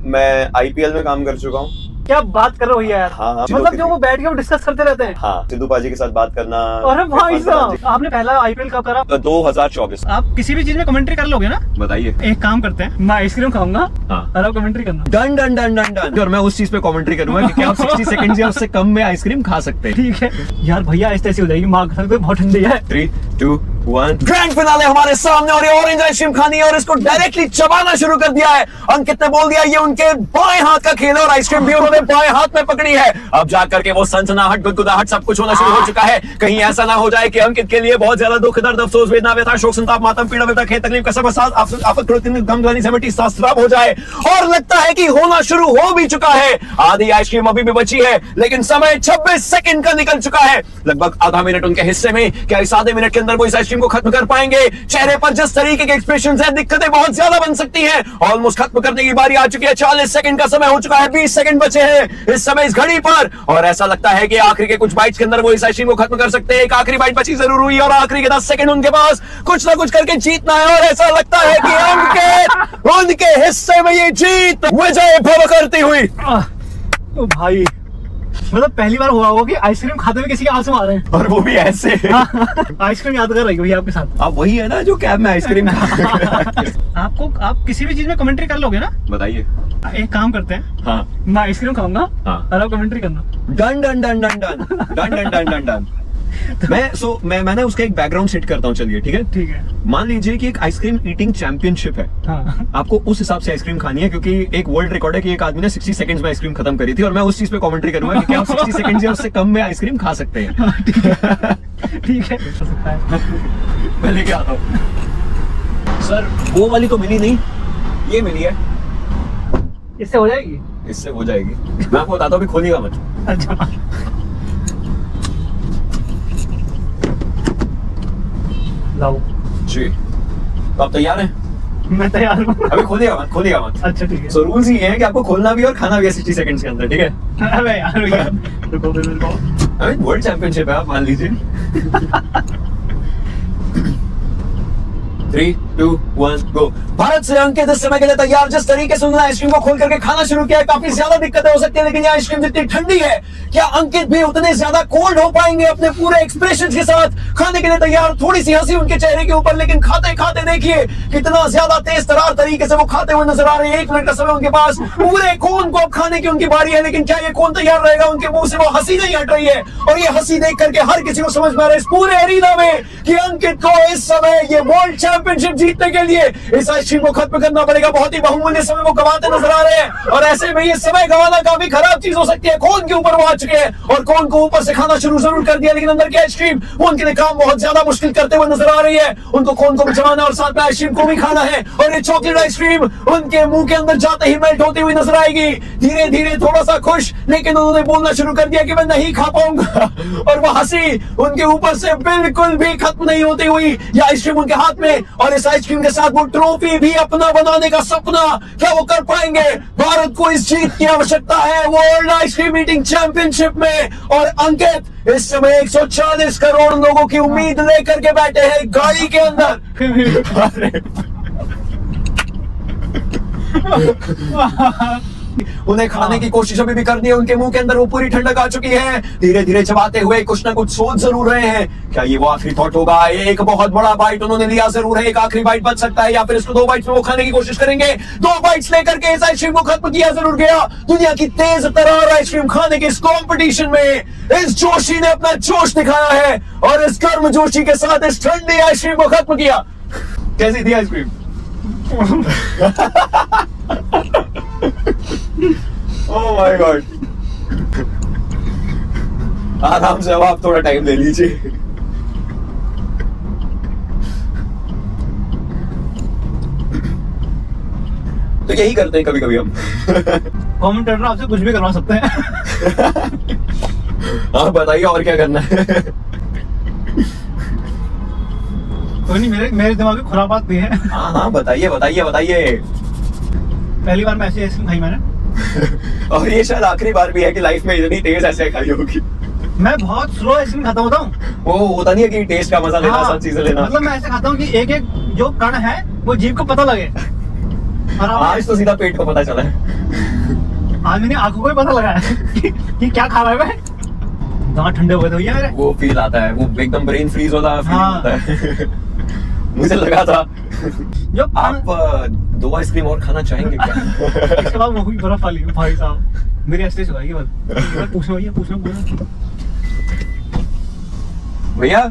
मैं आईपीएल में काम कर चुका हूँ। क्या बात कर रहे हो यार। हाँ, मतलब जो वो बैठ के वो डिस्कस करते रहते हैं। हाँ, सिद्धू पाजी के साथ बात करना। अरे भाई साहब, आपने पहला आईपीएल कब करा? 2024। आप किसी भी चीज में कमेंट्री कर लोगे ना? बताइए। एक काम करते हैं, मैं आइसक्रीम खाऊंगा और आप कमेंट्री करना। Done done done done done. और मैं उस चीज पे कमेंट्री करूंगा कि आप 60 सेकंड या उससे कम में आइसक्रीम खा सकते हैं। ठीक है यार भैया, ऐसे ऐसी हो जाएगी, माँ कसम से बहुत ठंडी है। 3, 2, 1। ग्रैंड फिनाले हमारे सामने और ये ऑरेंज आइसक्रीम खानी है और इसको डायरेक्टली चबाना शुरू कर दिया है। अंकित ने बोल दिया ये उनके बाएं हाथ का खेल है और आइसक्रीम भी उन्होंने बाएं हाथ में पकड़ी है। अब जाकर के वो सनसनाहट, गुदगुदाहट सब कुछ होना शुरू हो चुका है। कहीं ऐसा ना हो जाए कि अंकित के लिए बहुत ज्यादा दुख, दर्द, अफसोस, वेदना, व्यथा, शोक, संताप, मातम, पीड़ा, व्यथा, खेद, तकलीफ, कसम, आफत, गमगीनी, समेटी, सास्त्राप हो जाए। और लगता है कि होना शुरू हो भी चुका है। आधी आइसक्रीम अभी भी बची है, लेकिन समय 26 सेकंड का निकल चुका है। लगभग आधा मिनट उनके हिस्से में। क्या इस आधे मिनट के अंदर वो इस आइसक्रीम को खत्म कर पाएंगे? चेहरे पर जिस तरीके के एक्सप्रेशंस हैं, दिक्कतें बहुत ज्यादा बन सकती हैं। ऑलमोस्ट खत्म करने की बारी आ चुकी है। 40 सेकंड का समय हो चुका है, 20 सेकंड बचे हैं इस समय इस घड़ी पर। और ऐसा लगता है कि आखिरी के कुछ बाइट्स के अंदर वो इस आइसक्रीम को खत्म कर सकते हैं। एक आखिरी बाइट बची जरूर हुई और आखिरी के 10 सेकंड उनके पास कुछ ना कुछ करके जीतना है। और ऐसा लगता है कि उनके हिस्से में ये जीत विजय भव करती हुई। ओ भाई, मतलब पहली बार हुआ होगा कि आइसक्रीम खाते हुए किसी के आंसू आ रहे हैं, और वो भी ऐसे। आइसक्रीम याद कर रही है आपके साथ। आप वही है ना जो कैब में आइसक्रीम आप किसी भी चीज में कमेंट्री कर लोगे ना? बताइए। एक काम करते हैं, हाँ, मैं आइसक्रीम खाऊंगा और आप कमेंट्री करना। Done done done done done done done done done done. मैं ना उसका एक बैकग्राउंड सेट करता हूँ। चलिए ठीक है। ठीक है। मान लीजिए कि एक आइसक्रीम ईटिंग चैंपियनशिप है। हाँ। आपको उस हिसाब से आइसक्रीम खानी है, क्योंकि एक वर्ल्ड रिकॉर्ड है कि एक आदमी ने 60 सेकंड्स में आइसक्रीम खत्म करी थी। और मैं उस चीज पे कमेंट्री करूंगा कि क्या आप 60 सेकंड या उससे कम में आइसक्रीम खा सकते हैं। ठीक है। मैं लेके आता हूँ। सर वो वाली तो मिली नहीं, ये मिली है। इससे हो जाएगी? इससे हो जाएगी। मैं आपको बताता हूँ, भी खोलिएगा मत। अच्छा। लाओ जी। तो आप तैयार हैं? मैं तैयार हूँ। अभी खोलिएगा मत, खोलिएगा मत। अच्छा ठीक है। सो रूल्स ये है कि आपको खोलना भी और खाना भी है 60 सेकंड्स के अंदर, ठीक है? अबे यार रुको। वर्ल्ड चैंपियनशिप है, आप मान लीजिए। 3, 2, 1 गो। भारत से अंकित इस समय के लिए तैयार। जिस तरीके से उन्होंने आइसक्रीम को खोल करके खाना शुरू किया है, काफी ज्यादा दिक्कतें हो सकती है, लेकिन ये आइसक्रीम जितनी ठंडी है, क्या अंकित भी उतने ज्यादा कोल्ड हो पाएंगे अपने पूरे एक्सप्रेशन के साथ? खाने के लिए तैयार, थोड़ी सी हंसी उनके चेहरे के ऊपर, लेकिन खाते खाते देखिए कितना ज्यादा तेज तरार तरीके से वो खाते हुए नजर आ रहे हैं। 1 मिनट का समय उनके पास, पूरे कोन को अब खाने की उनकी बारी है, लेकिन क्या ये कोन तैयार रहेगा? उनके मुंह से वो हंसी नहीं हट रही है, और ये हंसी देख करके हर किसी को समझ में आ रहा है इस पूरे एरिना में कि अंकित को इस समय ये वर्ल्ड चैंपियनशिप जीतने के लिए इस आइसक्रीम को खत्म करना पड़ेगा। बहुत ही बहुमूल्य समय वो गंवाते नजर आ रहे हैं, और ऐसे में ये समय गंवाना काफी खराब चीज हो सकती है। कोन के ऊपर वो आ चुके हैं और कोन को ऊपर से खाना शुरू जरूर कर दिया, लेकिन अंदर की आइसक्रीम वो उनके लिए काम बहुत ज्यादा मुश्किल करते हुए नजर आ रही है। उनको कोन को भी चबाना और साथ में आइसक्रीम को भी खाना है, और ये चॉकलेट आइसक्रीम उनके मुंह के अंदर जाते ही मेल्ट होती हुई नजर आएगी। धीरे धीरे थोड़ा सा खुश, लेकिन उन्होंने बोलना शुरू कर दिया कि मैं नहीं खा पाऊंगा, और वह हंसी उनके ऊपर से बिल्कुल भी खत्म नहीं होती हुई। ये आइसक्रीम उनके हाथ में, और इस आइसक्रीम के साथ वो ट्रॉफी भी अपना बनाने का सपना, क्या वो कर पाएंगे? भारत को इस जीत की आवश्यकता है वर्ल्ड आइसक्रीम ईटिंग चैंपियनशिप में। और अंकित इस समय 140 करोड़ लोगों की उम्मीद लेकर के बैठे हैं गाड़ी के अंदर। उन्हें खाने की कोशिश अभी भी करनी है। उनके मुंह के अंदर वो पूरी ठंडक आ चुकी है। धीरे धीरे चबाते हुए कुछ ना कुछ सोच जरूर रहे हैं। क्या ये वो आखिरी थॉट होगा? एक बहुत बड़ा बाइट उन्होंने लिया जरूर है, एक आखिरी बाइट बच सकता है, या फिर इसको 2 बाइट्स में वो खाने की कोशिश करेंगे। 2 बाइट्स लेकर के इस आइसक्रीम को खत्म किया जरूर गया। दुनिया की तेज तरार आइसक्रीम खाने के इस कॉम्पिटिशन में इस जोशी ने अपना जोश दिखाया है, और इस गर्म जोशी के साथ इस ठंडी आइसक्रीम को खत्म किया। कैसी थी आइसक्रीम? Oh my God. आराम से, अब आप थोड़ा टाइम ले लीजिए। तो यही करते हैं कभी कभी हम। कमेंटेटर आपसे कुछ भी करवा सकते हैं। आप बताइए और क्या करना है? कोई नहीं, मेरे दिमाग में खुरापात भी है। हाँ बताइए बताइए बताइए। पहली बार मैं ऐसी आइसक्रीम खाई मैंने। और ये शायद आखिरी बार भी है कि लाइफ में इतनी तेज ऐसे खाई होगी। मैं बहुत स्लो आइसक्रीम खाता होता हूँ। वो होता नहीं है कि टेस्ट का मजा लेना, सब चीजें लेना। मतलब मैं ऐसे खाता हूँ कि एक एक जो कण है वो जीभ को पता लगे। आज तो सीधा पेट को पता चला है। आज मैंने आंखों को ही पता लगा है कि क्या खा रहा है मैं। दांत ठंडे हो गए थे भैया मेरे। वो फील आता है, वो एकदम ब्रेन फ्रीज होता है। मुझे लगा था जो आप 2 आइसक्रीम और खाना चाहेंगे क्या? इसके बाद वो भी बर्फ वाली भाई साहब मेरी एक्सरसाइज हो जाएगी। पूछना भैया, पूछना भैया,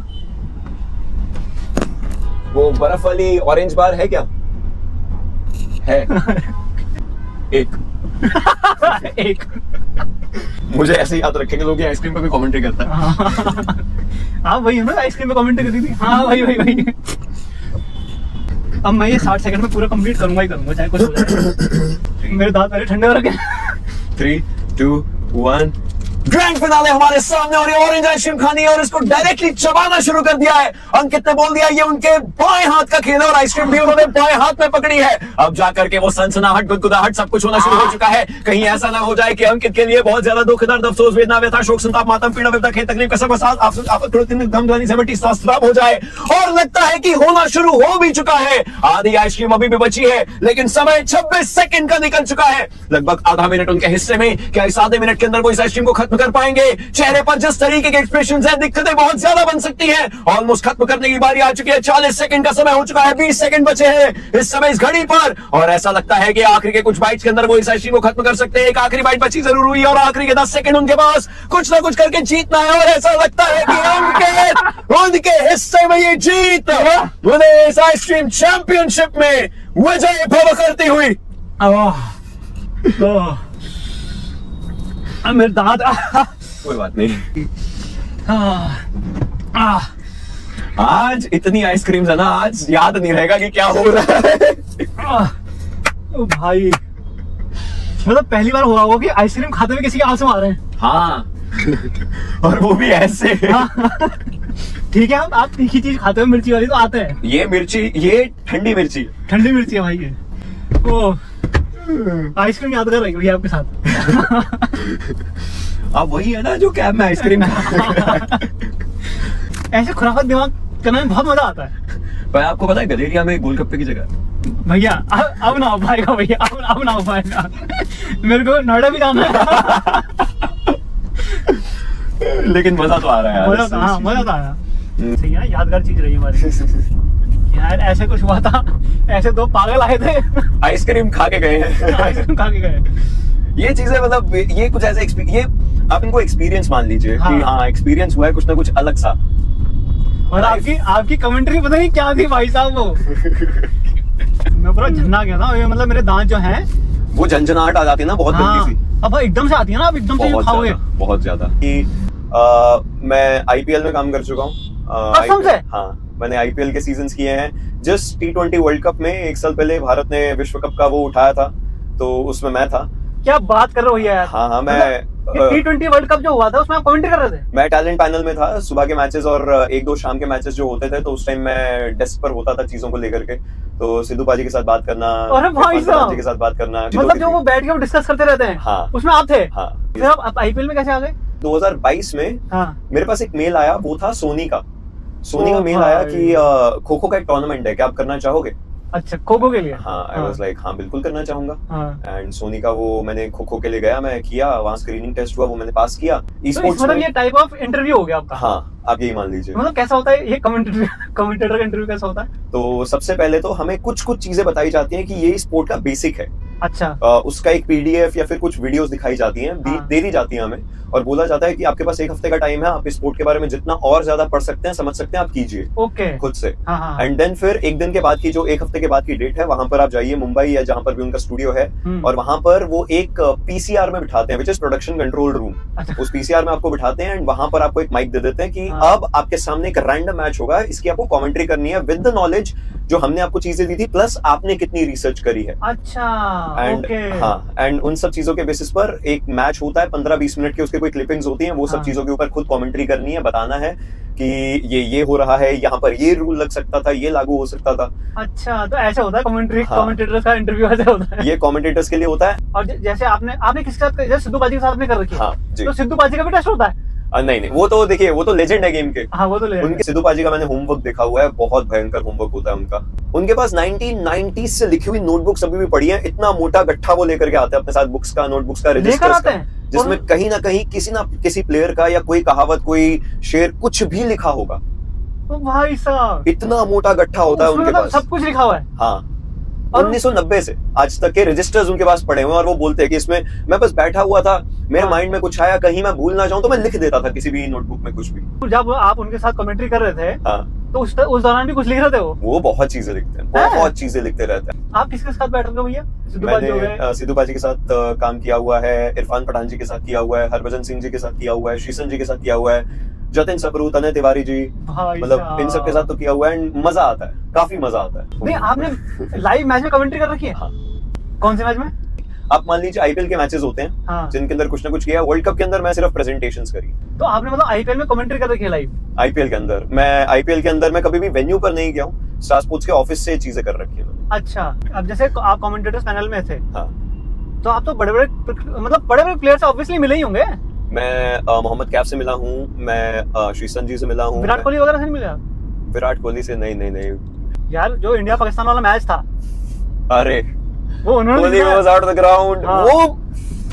वो बर्फ वाली ऑरेंज बार है क्या? है। एक मुझे ऐसे याद रखेंगे लोग आइसक्रीम पे भी कमेंट्री करता है। हाँ वही है ना, आइसक्रीम पे कमेंट करती थी। हाँ वही। अब मैं ये 60 सेकंड में पूरा कंप्लीट करूंगा ही करूंगा, चाहे कुछ हो जाए। मेरे दांत पहले ठंडे हो रखे। 3, 2, 1 ग्रैंड फिनाले हमारे सामने, और ये ऑरेंज आइसक्रीम खानी है और इसको डायरेक्टली चबाना शुरू कर दिया है। अंकित ने बोल दिया ये उनके बाएं हाथ का खेल है और आइसक्रीम भी उन्होंने बाएं हाथ में पकड़ी है। अब जाकर के वो सनसनाहट, गुदगुदाहट सब कुछ होना शुरू हो चुका है। कहीं ऐसा ना हो जाए कि अंकित के लिए बहुत ज्यादा दुख, दर्द, अफसोस, वेदना, व्यथा, शोक, संताप, मातम, पीड़ा, विपदा, खेद, तकलीफ, कसम, गम, सहमति, शास्त्राप हो जाए। और लगता है कि होना शुरू हो भी चुका है। आधी आइसक्रीम अभी भी बची है, लेकिन समय 26 सेकंड का निकल चुका है। लगभग आधा मिनट उनके हिस्से में। क्या इस आधे मिनट के अंदर वो इस आइसक्रीम को खत्म कर पाएंगे? चेहरे पर जिस तरीके के एक्सप्रेशंस हैं, दिक्कतें बहुत ज्यादा बन सकती हैं। ऑलमोस्ट खत्म करने की बारी आ चुकी है। 40 सेकंड का समय हो चुका है, 20 सेकंड बचे हैं इस समय इस घड़ी पर, और ऐसा लगता है कि आखिरी के कुछ बाइट्स के अंदर वो इस आइसक्रीम को खत्म कर सकते हैं। एक आखिरी बाइट बची जरूर हुई और आखिरी के 10 सेकंड उनके पास कुछ ना कुछ करके जीतना है। और ऐसा लगता है कि उनके हिस्से में ये जीत उन्हें इस आइसक्रीम चैंपियनशिप में विजय भव करती हुई। मेरे दांत। कोई बात नहीं। आज इतनी आइसक्रीम है ना, आज याद नहीं रहेगा कि क्या हो रहा है। ओ भाई, मतलब पहली बार हुआ होगा कि आइसक्रीम खाते हुए किसी के आंसू आ रहे हैं। हाँ। और वो भी ऐसे। ठीक है, आप तीखी चीज खाते हुए मिर्ची वाली तो आते हैं। ये मिर्ची, ये ठंडी मिर्ची है भाई ये। ओ आइसक्रीम याद कर रही भैया आपके साथ। अब वही है ना जो कैब में आइसक्रीम। ऐसे खुराफात दिमाग करने में बहुत मजा आता है। पर आपको पता है गलेरिया में गोलगप्पे की जगह भैया अब ना हो पाएगा भैया, अब ना हो पाएगा। मेरे को नोएडा भी जाना है। लेकिन मजा तो आ रहा है। मजा तो आया। सही है ना, यादगार चीज रही हमारी। यार ऐसे कुछ हुआ था, ऐसे 2 पागल आए थे, आइसक्रीम खा के गए हैं। आइसक्रीम खा के गए। ये चीजें मतलब ये कुछ ऐसे ये आप इनको एक्सपीरियंस मान लीजिए। हाँ। कि हाँ एक्सपीरियंस हुआ है कुछ ना कुछ अलग सा। और आपकी कमेंट्री पता नहीं क्या थी भाई साहब। वो मैं पूरा झन्ना गया था। ये मतलब मेरे दांत जो हैं वो झंझनाहट आ जाती है ना, बहुत गंदी सी। अब एकदम से आती है ना, अब एकदम से खाओगे बहुत ज्यादा। कि मैं आईपीएल में काम कर चुका हूँ। हाँ, मैंने आईपीएल के सीजन्स किए हैं। जस्ट T20 वर्ल्ड कप में 1 साल पहले भारत ने विश्व कप का वो उठाया था, तो उसमें मैं था। क्या बात कर रहे हो यार। हाँ, मैं T20 वर्ल्ड कप जो हुआ था उसमें आप कमेंट्री कर रहे थे? मैं टैलेंट पैनल में था। सुबह के मैचेस और 1-2 शाम के मैचेस जो होते थे, तो उस टाइम मैं डेस्क पर होता था चीजों को लेकर के। तो सिद्धू पाजी के साथ बात करना, अरे भाई साहब के साथ बात करना, मतलब जो वो बैठ के डिस्कस करते रहते हैं। हाँ, उसमें आप थे। हाँ। फिर आप आईपीएल में कैसे आ गए? 2022 में मेरे पास एक मेल आया, वो था सोनी का मेल आया कि खो खो का एक टूर्नामेंट है, क्या आप करना चाहोगे? अच्छा, खो खो के लिए? हाँ, आई वाज लाइक हाँ बिल्कुल करना चाहूंगा। एंड सोनी का वो मैंने खो खो के लिए गया, मैं किया, वहाँ स्क्रीनिंग टेस्ट हुआ, वो मैंने पास किया। मतलब ये टाइप ऑफ इंटरव्यू हो गया आपका? हाँ, आप यही मान लीजिए। मतलब कैसा होता है ये कमेंटेटर का इंटरव्यू कैसा होता है? तो सबसे पहले तो हमें कुछ चीजें बताई जाती हैं कि ये स्पोर्ट का बेसिक है। अच्छा। उसका एक पीडीएफ या फिर कुछ वीडियोस दिखाई जाती हैं, दे दी जाती है हमें, और बोला जाता है कि आपके पास 1 हफ्ते का टाइम है, आप इस स्पोर्ट के बारे में जितना और ज्यादा पढ़ सकते हैं, समझ सकते हैं, आप कीजिए। ओके। खुद से। एंड देन फिर 1 दिन के बाद की, जो 1 हफ्ते के बाद की डेट है, वहां पर आप जाइए मुंबई या जहां पर भी उनका स्टूडियो है, और वहां पर वो एक पीसीआर में बिठाते हैं, which is production control room. उस पीसीआर में आपको बिठाते हैं एंड वहां पर आपको एक माइक दे देते हैं कि अब आपके सामने एक रैंडम मैच होगा, इसकी आपको कमेंट्री करनी है विद द नॉलेज जो हमने आपको चीजें दी थी, प्लस आपने कितनी रिसर्च करी है। अच्छा। एंड हाँ, एंड उन सब चीजों के बेसिस पर एक मैच होता है 15-20 मिनट की, उसके कोई क्लिपिंग्स होती हैं, वो सब चीजों के ऊपर खुद कमेंट्री करनी है, बताना है कि ये हो रहा है, यहाँ पर ये रूल लग सकता था, ये लागू हो सकता था। अच्छा, तो ऐसे होता है कमेंटेटर्स का इंटरव्यू ऐसे होता है? ये कमेंटेटर्स के लिए होता है। और जैसे आपने किसके साथ, जैसे सिद्धू पाजी के साथ आपने कर रखी है, हाँ, तो सिद्धू पाजी का भी टेस्ट होता है? नहीं, वो तो देखिए, वो तो लेजेंड है गेम के। हाँ, वो तो लेजेंड। उनके सिद्धू पाजी का मैंने होमवर्क देखा हुआ है, बहुत भयंकर होमवर्क होता है उनका। उनके पास 1990s से लिखी हुई नोटबुक्स अभी भी पड़ी है। इतना मोटा गट्ठा वो लेकर के आते हैं अपने साथ, बुक्स का, नोटबुक्स का, रजिस्टर्स का, जिसमें कहीं ना कहीं किसी प्लेयर का या कोई कहावत, कोई शेर, कुछ भी लिखा होगा। तो भाई साहब, इतना मोटा गट्ठा होता है उनके पास, सब कुछ लिखा हुआ है। हाँ, 1990 से आज तक के रजिस्टर्स उनके पास पड़े हुए हैं। और वो बोलते हैं कि इसमें मैं बस बैठा हुआ था, मेरे माइंड में कुछ आया, कहीं मैं भूल ना जाऊं तो मैं लिख देता था किसी भी नोटबुक में कुछ भी। जब आप उनके साथ कमेंट्री कर रहे थे, हाँ, तो उस दौरान भी कुछ लिख रहे थे वो बहुत चीजें लिखते हैं, बहुत चीजें लिखते रहते हैं। आप किसके साथ बैठ रहे हो भैया? मैंने सिद्धू पाजी के साथ काम किया हुआ है, इरफान पठान जी के साथ किया हुआ है, हरभजन सिंह जी के साथ किया हुआ है, श्रीसन जी के साथ किया हुआ है, जतिन सबरू, तने तिवारी जी, मतलब इन सब के साथ तो किया हुआ है। मजा आता है, काफी मजा आता है। नहीं, आपने लाइव मैच में कमेंट्री कर रखी है? हाँ। कौन से मैच में? आप मान लीजिए आईपीएल के मैचेस होते हैं, हाँ, जिनके अंदर कुछ ना कुछ किया। वर्ल्ड कप के अंदर मैं सिर्फ प्रेजेंटेशंस करी। तो आपने मतलब आईपीएल में कमेंट्री कर रखी है लाइव? आईपीएल के अंदर मैं कभी भी वेन्यू पर नहीं गया हूँ, स्टार स्पोर्ट्स के ऑफिस से चीजें कर रखी है। अच्छा, अब जैसे आप कमेंटेटर्स पैनल में थे, हाँ, तो आप तो बड़े बड़े प्लेयर से ऑब्वियसली मिले ही होंगे। मैं मोहम्मद कैफ से मिला हूँ, मैं श्रीसन जी से मिला हूँ। विराट कोहली वगैरह से नहीं मिला? विराट कोहली से नहीं यार, जो इंडिया पाकिस्तान वाला मैच था, अरे वो उन्होंने was out of the ground,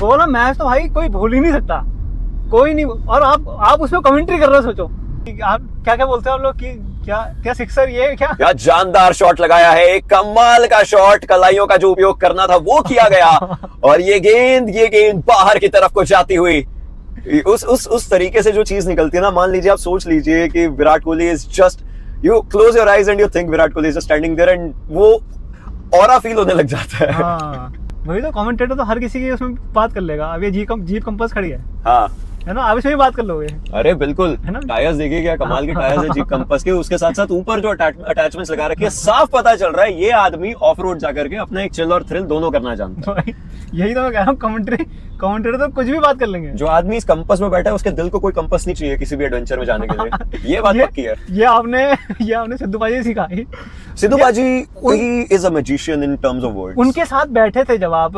वो वाला मैच तो भाई कोई भूल ही नहीं सकता, कोई नहीं। और आप उसमें कमेंट्री कर रहे हो, सोचो आप क्या बोलते हो आप लोग कि क्या सिक्सर, ये क्या जानदार शॉट लगाया है, एक कमाल का शॉट, कलाइयों का जो उपयोग करना था वो किया गया। और ये गेंद बाहर की तरफ को जाती हुई, उस तरीके से जो चीज निकलती है ना, मान लीजिए, आप सोच लीजिए कि Virat Kohli is just, you close your eyes and you think Virat Kohli is just standing there, and वो ऑरा फील होने लग जाता है। हाँ, वही तो, कमेंटेटर तो हर किसी की उसमें बात कर लेगा। अब ये जीप कंपास खड़ी है, हाँ, है ना, आप इसमें भी बात कर लोगे। अरे बिल्कुल, है ना, टायर्स देखिए क्या कमाल के टायर्स है जीप कंपास के। उसके साथ साथ ऊपर जो अटैचमेंट्स लगा रखी है, साफ पता चल रहा है ये आदमी ऑफ रोड जाकर के अपना एक चिल और थ्रिल दोनों करना जानता है। यही तो मैं कह रहा हूँ, कमेंटेटर तो कुछ भी बात कर लेंगे। जो आदमी इस कंपास में बैठा है, उसके दिल को कोई कंपास नहीं चाहिए किसी भी एडवेंचर में जाने के लिए। ये बात पक्की है। ये आपने सिद्धू पाजी सिखाई। Sidhu paaji he is a magician in terms of words. उनके साथ बैठे थे जब आप,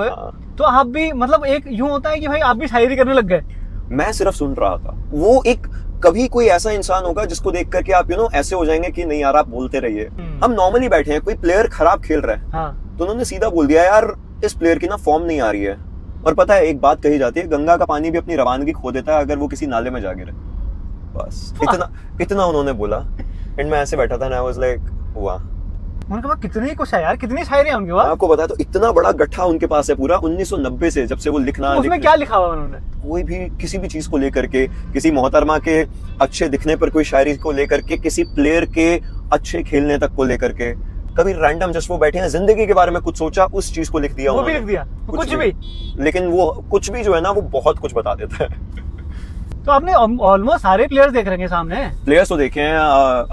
तो आप भी मतलब एक यूं होता है कि भाई आप भी शायरी करने लग गए। मैं सिर्फ सुन रहा था। वो एक कभी कोई ऐसा इंसान होगा जिसको देख करके आप ऐसे हो जाएंगे कि नहीं यार, आप बोलते रहिए। हम नॉर्मली बैठे हैं, कोई प्लेयर खराब खेल रहा है, हाँ, तो उन्होंने सीधा बोल दिया, यार इस प्लेयर की ना फॉर्म नहीं आ रही है। और पता है, एक बात कही जाती है, गंगा का पानी भी अपनी रवानगी खो देता है अगर वो किसी नाले में जा गिरे। बस इतना उन्होंने बोला, एंड मैं ऐसे बैठा था ना, आई वाज लाइक वाह। उनके पास कितनी कुछ है यार, कितनी शायरी है उनके पास। आपको बता, तो इतना बड़ा गट्ठा उनके पास है पूरा, 1990 से, जब से वो उसमें क्या लिखा हुआ उन्होंने? कोई भी किसी भी चीज को लेकर के, किसी मोहतरमा के अच्छे दिखने पर कोई शायरी को लेकर के, किसी प्लेयर के अच्छे खेलने तक को लेकर के, कभी रैंडम जस्ट वो बैठे हैं, जिंदगी के बारे में कुछ सोचा, उस चीज को लिख दिया, वो भी लिख दिया, कुछ भी। लेकिन वो कुछ भी जो है ना, वो बहुत कुछ बता देता है। तो आपने ऑलमोस्ट सारे प्लेयर्स देख रहे हैं सामने। प्लेयर्स तो देखे हैं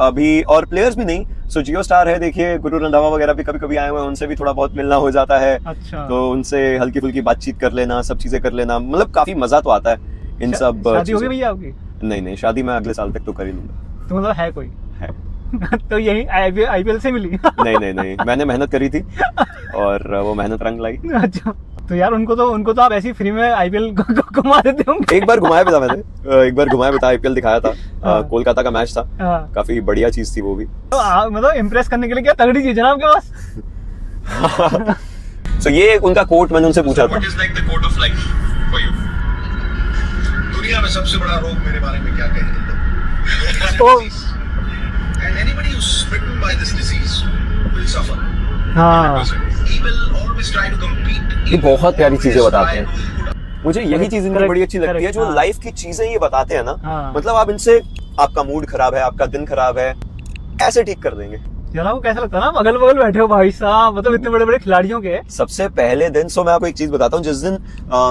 अभी, और प्लेयर्स भी नहीं, सो जियो स्टार है, देखिए गुरु रंधावा वगैरह भी कभी कभी आए हुए हैं, उनसे भी थोड़ा बहुत मिलना हो जाता है। अच्छा। तो उनसे हल्की फुल्की बातचीत कर लेना, सब चीजें कर लेना, मतलब काफी मजा तो आता है इन सब। शादी हो गई भैया आपकी? नहीं, शादी मैं अगले साल तक तो कर ही लूंगा। तो मतलब है कोई? है। तो यही आईपीएल से मिली? नहीं, मैंने मेहनत करी थी और वो मेहनत रंग लाई। अच्छा, तो यार उनको तो आप ऐसी फ्री में आईपीएल घुमा देते होंगे। एक बार घुमाया भी था मैंने, आईपीएल दिखाया था, कोलकाता का मैच था, काफी बढ़िया चीज थी वो भी। तो मतलब इम्प्रेस करने के लिए क्या तगड़ी चीज है ना आपके पास। So, ये उनका कोट मैंने उनसे पूछा था। दुनिया में सबसे बड़ा रोग मेरे बारे में क्या कहें? And anybody who's smitten by this disease will suffer. हाँ। He will always try to compete. ये बहुत प्यारी चीजें बताते हैं। मुझे यही चीज इनकी बड़ी अच्छी लगती है, जो लाइफ की चीजें ये बताते हैं ना, मतलब आप इनसे, आपका मूड खराब है, आपका दिन खराब है, ऐसे ठीक कर देंगे। यार आपको कैसा लगता है ना, अगल बगल बैठे हो भाई साहब, मतलब इतने बड़े बड़े खिलाड़ियों के। सबसे पहले दिन, मैं आपको एक चीज बताता हूँ, जिस दिन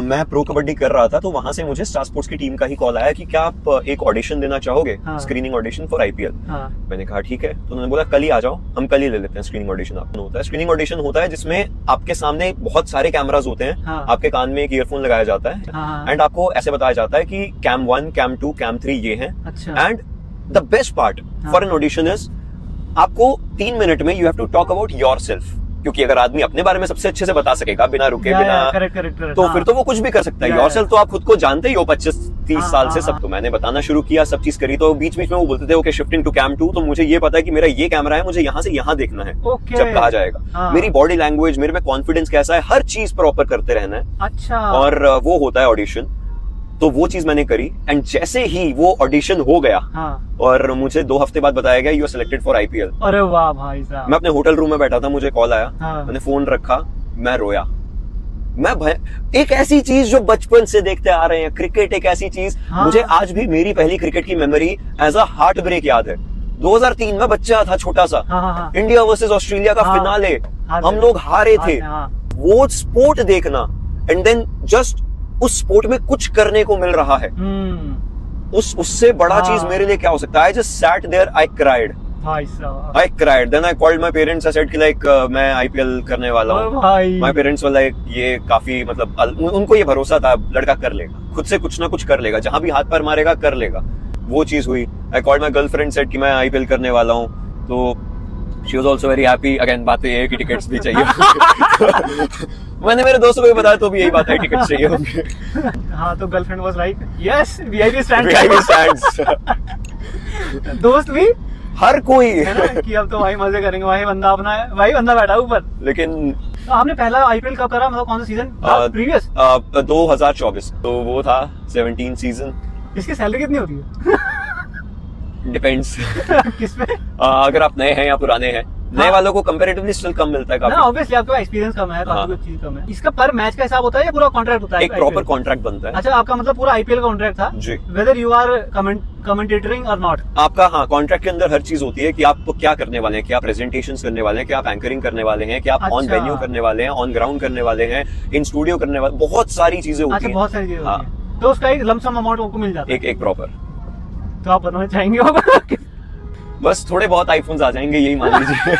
मैं प्रो कबड्डी कर रहा था, तो वहां से मुझे स्टार स्पोर्ट्स की टीम का ही कॉल आया कि क्या आप एक ऑडिशन देना चाहोगे, स्क्रीनिंग ऑडिशन फॉर आईपीएल। मैंने कहा ठीक है, तो उन्होंने बोला कल ही आ जाओ, हम कल ही ले लेते हैं स्क्रीनिंग ऑडिशन। आपको होता है स्क्रीनिंग ऑडिशन होता है जिसमें आपके सामने बहुत सारे कैमराज होते हैं, आपके कान में एक ईयरफोन लगाया जाता है, एंड आपको ऐसे बताया जाता है कि कैम 1, कैम 2, कैम 3 ये हैं, and the best part for an audition is, आपको 3 मिनट में you have to talk about yourself, क्योंकि अगर आदमी अपने बारे में सबसे अच्छे से बता सकेगा बिना रुके, बिना, तो फिर तो वो कुछ भी कर सकता है। योरसेल्फ तो आप खुद को जानते ही हो 25 30 साल से सब। तो मैंने बताना शुरू किया, सब चीज करी। तो बीच बीच में वो बोलते थे ओके शिफ्टिंग टू कैम 2, तो मुझे ये पता है कि मेरा ये कैमरा है, मुझे यहाँ से यहाँ देखना है जब कहा जाएगा। मेरी बॉडी लैंग्वेज, मेरे में कॉन्फिडेंस कैसा है, हर चीज प्रॉपर करते रहना है। अच्छा। और वो होता है ऑडिशन, तो वो चीज मैंने करी। एंड जैसे ही वो ऑडिशन हो गया और मुझे 2 हफ्ते बाद बताया गया you are selected for IPL. अरे वाह भाई साहब। मैं अपने होटल रूम में बैठा था, मुझे कॉल आया, मैंने फोन रखा, मैं रोया। एक ऐसी चीज जो बचपन से देखते आ रहे हैं, क्रिकेट एक ऐसी चीज, मुझे आज भी मेरी पहली क्रिकेट की memory as a heart break याद है। 2003 में बच्चा था छोटा सा, इंडिया वर्सेस ऑस्ट्रेलिया का फिनाले, हम लोग हारे थे। वो स्पोर्ट देखना एंड देन जस्ट उस स्पोर्ट में कुछ करने को मिल रहा है, उससे बड़ा चीज मेरे लिए क्या हो सकता है। I just sat there, I cried, I cried. Then I called my parents. I said कि like मैं IPL करने वाला हूँ। My parents were like ये काफी मतलब उनको ये भरोसा था लड़का कर लेगा, खुद से कुछ ना कुछ कर लेगा, जहां भी हाथ पैर मारेगा कर लेगा। वो चीज हुई। I called my girlfriend, said कि मैं IPL करने वाला हूँ, तो she was also very happy. Again बात ये है कि टिकट्स भी चाहिए। मैंने मेरे दोस्तों को भी बताया तो भी यही बात है, टिकट चाहिए होंगे। हाँ, तो girlfriend was like yes VIP stands। VIP stands। दोस्त भी हर कोई है ना कि अब तो भाई मजे करेंगे, वही बंदा अपना है, वही बंदा बैठा ऊपर। लेकिन तो आपने पहला आईपीएल कब करा, मतलब कौन सा सीजन प्रीवियस? 2024, तो वो था 17 सीजन। इसकी सैलरी कितनी होती है? डिपेंड्स किस पे? अगर आप नए हैं या पुराने हैं, नए वालों को कंपैरेटिवली स्टिल कम मिलता है काफी। ऑब्वियसली आपका एक्सपीरियंस कम है, काफी कुछ चीज कम है। इसका पर मैच का हिसाब होता है या पूरा कॉन्ट्रैक्ट होता है? एक प्रॉपर कॉन्ट्रैक्ट बनता है। अच्छा, आपका मतलब पूरा आईपीएल का कॉन्ट्रैक्ट था जी। वेदर यू आर कमेंटेटरिंग और नॉट? आपका हाँ, कॉन्ट्रैक्ट के अंदर हर चीज होती है कि आप क्या करने वाले हैं, क्या प्रेजेंटेशन करने वाले हैं, क्या आप एंकरिंग करने वाले हैं, क्या आप ऑन वेन्यू करने वाले हैं, ऑन ग्राउंड करने वाले हैं, इन स्टूडियो करने वाले, बहुत सारी चीजें होती है। बहुत सारी चीजें होती है। तो उसका एक लमसम अमाउंट आपको मिल जाता है? एक प्रॉपर। तो आप बनवाना चाहेंगे? बस थोड़े बहुत आईफोन्स आ जाएंगे, यही मान लीजिए।